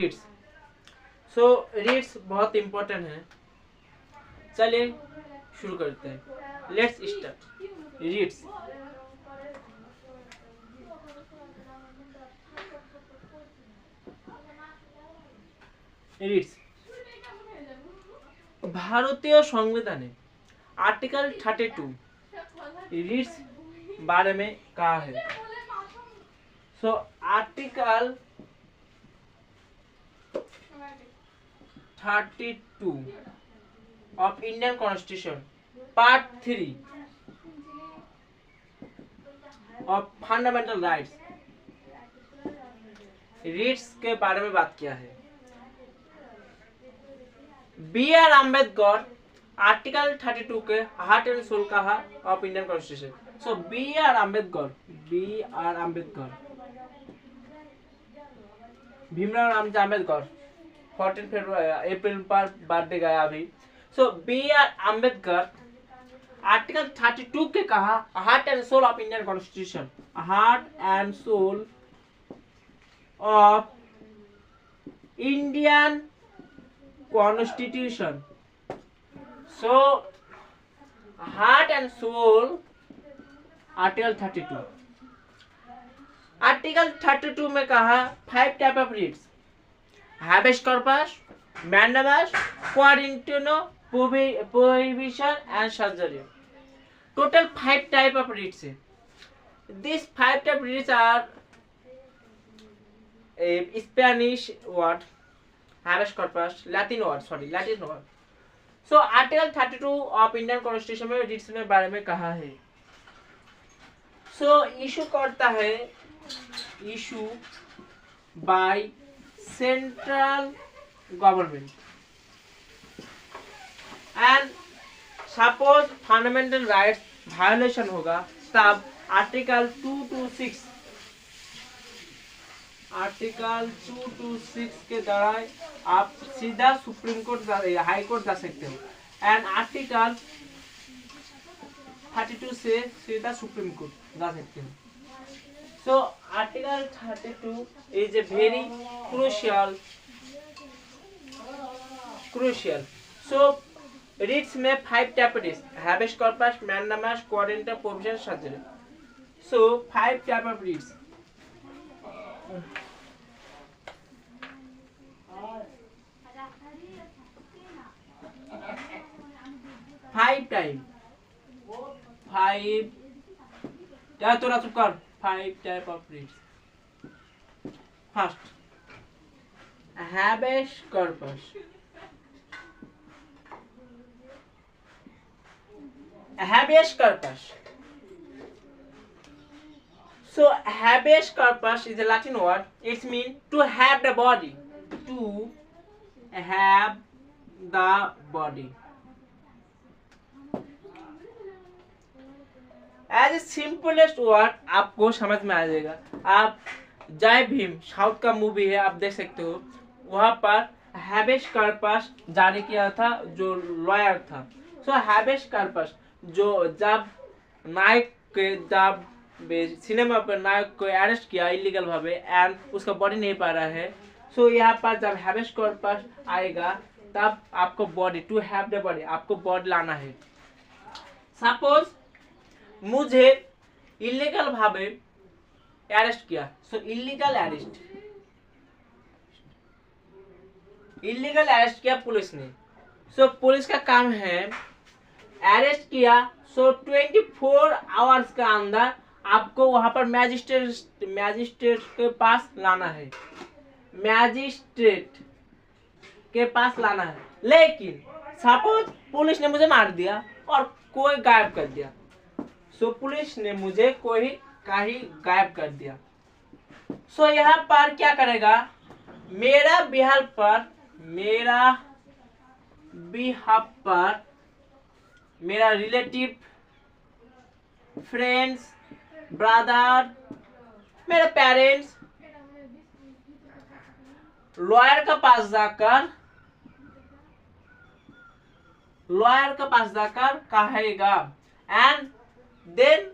Reads. सो reads बहुत important है। चलिए शुरू करते हैं। Let's start. रीड्स। रीड्स भारतीय संविधान आर्टिकल 32 रीड्स बारे में कहा है। So article 32 of Indian Constitution Part 3 of Fundamental Rights reads के बारे में बात किया है। बी आर अम्बेडकर आर्टिकल 32 के हार्ट एंड सोल कहा of Indian constitution. So B R Ambedkar Bhimrao Ramji Ambedkar 14 April पर बर्थडे गया अभी। So B R Ambedkar article 32 के कहा heart and soul of Indian constitution, heart and soul of Indian constitution. So heart and soul article 32। Article 32 में कहा 5 type of writs, habeas corpus, mandamus, quarantino, prohibition and surgery. Total 5 type of writs. These 5 type of writs are a Spanish word, habeas corpus, Latin word. So Article 32 of Indian Constitution में writs में बारे में कहा है। So issue करता है issue by central government and suppose fundamental rights violation होगा तब आर्टिकल 226 के द्वारा आप सीधा सुप्रीम कोर्ट हाई कोर्ट जा सकते हो एंड आर्टिकल 32 से सीधा सुप्रीम कोर्ट जा सकते हो। So Article 32 is a very crucial. So writs में 5 type of writs: habeas corpus, mandamus, quarantine, prohibition, surgery. So 5 type of writs. क्या तोरा चुप कर। 5 type of writs. First, habeas corpus. So habeas corpus is a Latin word. It means to have the body. As a simplest word आपको समझ में आ जाएगा। आप जय भीम साउथ का मूवी है, आप देख सकते हो, वहां पर हैबेस कॉर्पस जारी किया था जो लॉयर था। सो हैबेस कॉर्पस जो जब नायक के जब सिनेमा पर नायक को अरेस्ट किया इलीगल भावे एंड उसका बॉडी नहीं पा रहा है, सो यहाँ पर जब हैबेस कॉर्पस आएगा तब आपको body to have the body, आपको बॉडी लाना है। सपोज मुझे इलीगल भावे अरेस्ट किया, सो इलीगल अरेस्ट किया पुलिस ने। सो पुलिस का काम है अरेस्ट किया, सो 24 आवर्स का अंदर आपको वहां पर मैजिस्ट्रेट के पास लाना है, लेकिन सपोज पुलिस ने मुझे मार दिया और कोई गायब कर दिया। सो पुलिस ने मुझे कहीं गायब कर दिया। सो यहाँ पर क्या करेगा, मेरा बिहाफ पर मेरा रिलेटिव, फ्रेंड्स, ब्रदर, मेरे पेरेंट्स लॉयर के पास जाकर कहेगा एंड देन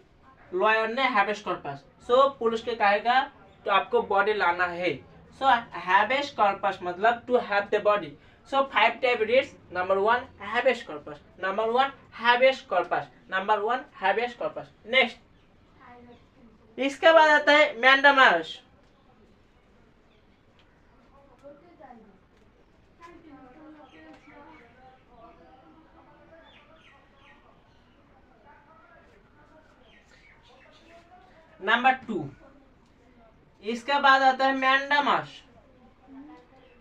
लॉयर ने हैबेस कॉर्पस, सो पुलिस के कहेगा तो आपको बॉडी लाना है। So habeas corpus मतलब to have the body. So 5 type reads. Number 1 habeas corpus. Number 1 habeas corpus. Number 1 habeas corpus. Next, इसके बाद आता है mandamus. नंबर 2, इसके बाद आता है मैंडामस.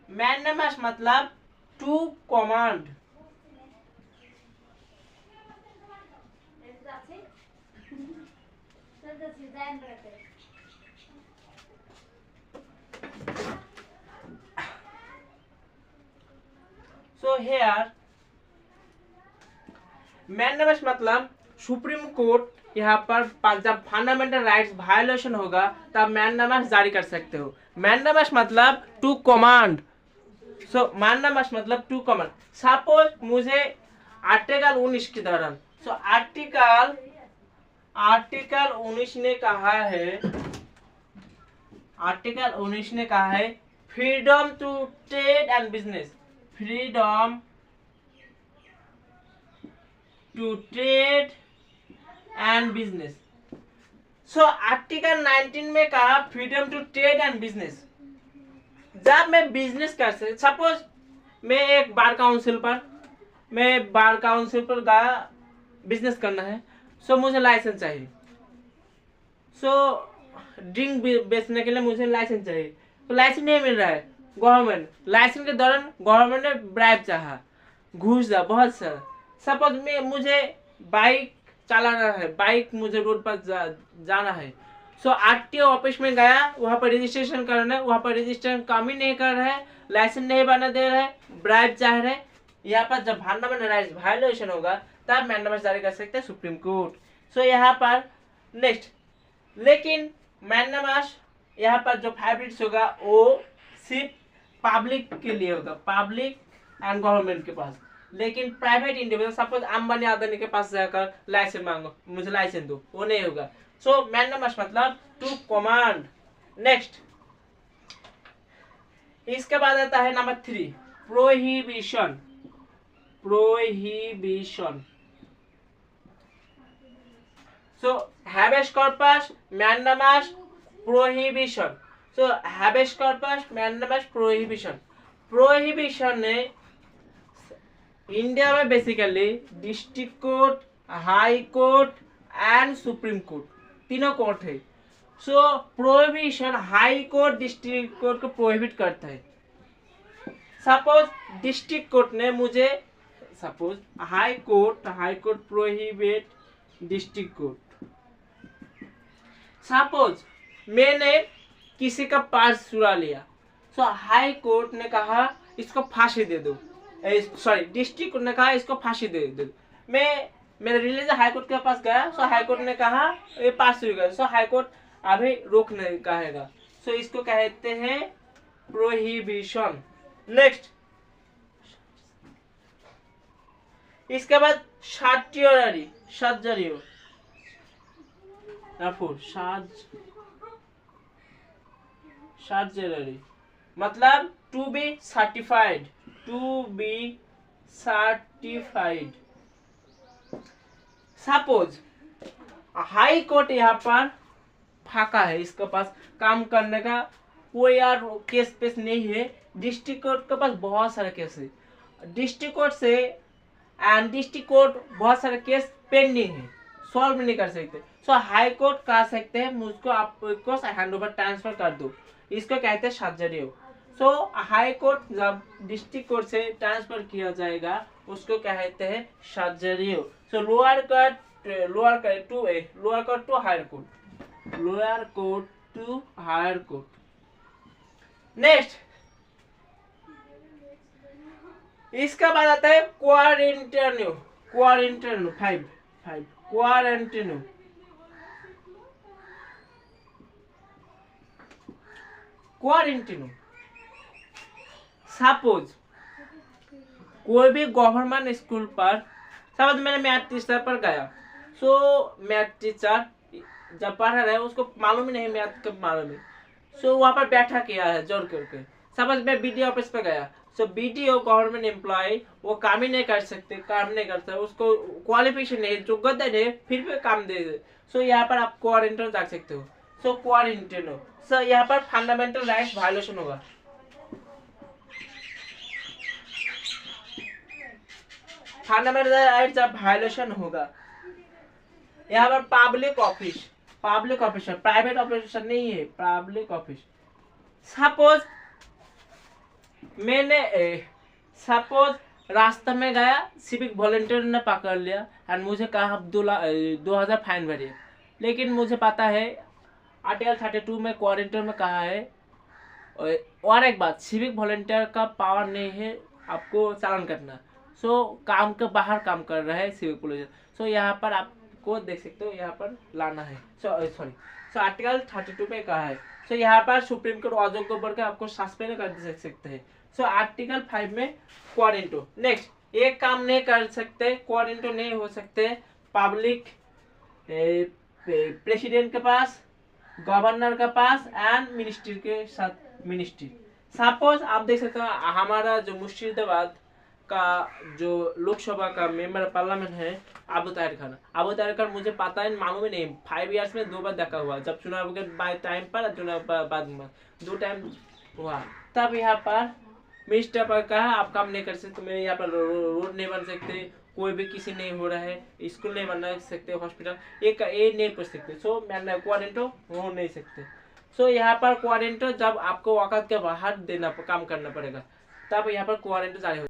मैंडामस मतलब to command. So here mandamus मतलब सुप्रीम कोर्ट यहाँ पर जब फंडामेंटल राइट्स वायलेशन होगा तब मैंडामस जारी कर सकते हो. मैंडामस मतलब टू कमांड. सो मैंडामस मतलब टू कमांड. सपोज मुझे आर्टिकल 19 के दौरान, सो आर्टिकल 19 ने कहा है, आर्टिकल 19 ने कहा है freedom to trade and business. Freedom to trade and business. So article 19 में कहा freedom to trade and business. जब मैं बिजनेस कर सकता, सपोज मैं एक बार काउंसिल पर गया, बिजनेस करना है. सो मुझे लाइसेंस चाहिए. सो ड्रिंक बेचने के लिए मुझे लाइसेंस चाहिए. तो लाइसेंस नहीं मिल रहा है. गवर्नमेंट लाइसेंस के दौरान गवर्नमेंट ने ब्राइब चाहा, घूस दिया बहुत सारा. सपोज मुझे बाइक चलाना है, बाइक मुझे रोड पर जाना है. सो आरटीओ ऑफिस में गया, वहाँ पर रजिस्ट्रेशन करना है, वहाँ पर रजिस्ट्रेशन काम ही नहीं कर रहा है, लाइसेंस नहीं बना दे रहा है, ब्राइब चाह रहे. यहाँ पर जब फंडामेंटल राइट्स वायलेशन होगा तब मैंडामस जारी कर सकते हैं सुप्रीम कोर्ट. सो यहाँ पर नेक्स्ट, लेकिन मैंडामस यहाँ पर जो 5 रिट्स होगा वो सिर्फ पब्लिक के लिए होगा, पब्लिक एंड गवर्नमेंट के पास. लेकिन private individual, suppose Ambani Adani के पास जाकर लाइसेंस मांगो, मुझे लाइसेंस दो, वो नहीं होगा. सो मैंडामस मतलब टू कमांड. नेक्स्ट, इसके बाद आता है number 3 prohibition. Prohibition. So habeas corpus, mandamus, prohibition. So habeas corpus, mandamus, prohibition. Prohibition ने इंडिया में basically district court, high court and supreme court तीनों कोर्ट है. So prohibition high court district court को prohibit करता है. Suppose district court ने मुझे, suppose high court prohibit district court. Suppose मैंने किसी का पर्स चुरा लिया. सो हाई कोर्ट ने कहा इसको फांसी दे दो, सॉरी डिस्ट्रिक्ट कोर्ट ने कहा इसको फांसी दे दो. मेरे रिलीजन हाई कोर्ट के पास गया. सो हाई कोर्ट ने कहा ये पास चुरी गया. सो हाई कोर्ट अभी रोकने कहेगा. सो इसको कहते हैं प्रोहिबिशन. नेक्स्ट, इसके बाद सर्टियरी, सर्जरियो, सर्जरी मतलब to be certified, to be certified. Suppose high court यहाँ पर फाका है, इसके पास काम करने का कोई यार केस पेस नहीं है. डिस्ट्रिक्ट कोर्ट के पास बहुत सारे केस है, डिस्ट्रिक्ट कोर्ट से एंड डिस्ट्रिक्ट कोर्ट बहुत सारे केस पेंडिंग है, सॉल्व नहीं कर सकते. सो हाई कोर्ट कह सकते हैं मुझको आपको हैंड ओवर ट्रांसफर कर दो, इसको कहते हैं सर्जरी. सो हाई कोर्ट जब डिस्ट्रिक्ट कोर्ट से ट्रांसफर किया जाएगा उसको कहते हैं surgery. So lower court to higher court, lower court to higher court. Next, इसका बाद आता है quarantine. Quarantine 5 quarantine. Quarantine suppose कोई भी गवर्नमेंट स्कूल पर, सपोज मैंने मैथ टीचर पर गया. सो मैथ टीचर जब पढ़ा रहे उसको मालूम ही नहीं मैथ कब मालूम है. सो वहाँ पर बैठा किया है जोर करके। सपोज मैं बीडीओ ऑफिस पे गया, सो बीडीओ गवर्नमेंट एम्प्लॉय वो काम ही नहीं कर सकते, काम नहीं करता, उसको क्वालिफिकेशन नहीं, योग्यता नहीं, फिर भी काम दे दे। सो यहाँ पर आप क्वारंटाइन जा सकते हो। सो क्वारंटाइन हो, सो यहाँ पर फंडामेंटल राइट्स वायलेशन होगा। फंडामेंटल राइट्स जब वायलेशन होगा। यहाँ पर public office, public officer, private officer नहीं है, पब्लिक ऑफिस। सपोज मैंने सपोज रास्ते में गया, सिविक वॉलंटियर ने पकड़ लिया एंड मुझे कहा 2,000 फाइन भरिए, लेकिन मुझे पता है आर्टिकल 32 में क्वारंटाइन में कहा है। और एक बात, सिविक वॉलंटियर का पावर नहीं है आपको चालान करना। सो काम के बाहर काम कर रहा है सिविक पुलिस। सो यहाँ पर आपको देख सकते हो, यहाँ पर लाना है। सो आर्टिकल 32 पे कहा है। सो यहाँ पर सुप्रीम कोर्ट अयोग्य बोल के आपको सस्पेंड कर सकते हैं। सो आर्टिकल 5 में क्वारंटाइन। नेक्स्ट, एक काम नहीं कर सकते, क्वारंटाइन नहीं हो सकते पब्लिक प्रेसिडेंट के पास, गवर्नर के पास एंड मिनिस्ट्री के साथ। मिनिस्ट्री सपोज आप देख सकते हो, हमारा जो मुर्शिदाबाद का जो लोकसभा का मेंबर पार्लियामेंट है अबू ताहिर खान। अबू ताहिर खान मुझे पता है, मालूम ही नहीं, 5 इयर्स में 2 बार देखा हुआ, जब चुनाव के टाइम पर, चुनाव बाद में 2 टाइम हुआ। तब यहाँ पर मिनिस्टर पर कहा आप काम नहीं कर सकते, मेरे यहाँ पर रोड नहीं बन सकते, कोई भी किसी नहीं हो रहा है, स्कूल नहीं बना सकते, हॉस्पिटल एक ये नहीं पहुँच सकते। सो मैं क्वारंटाइन हो नहीं सकते। सो यहाँ पर क्वारंटाइन जब आपको औकात के बाहर देना काम करना पड़ेगा, तब यहाँ पर क्वारंटाइन जारी हो।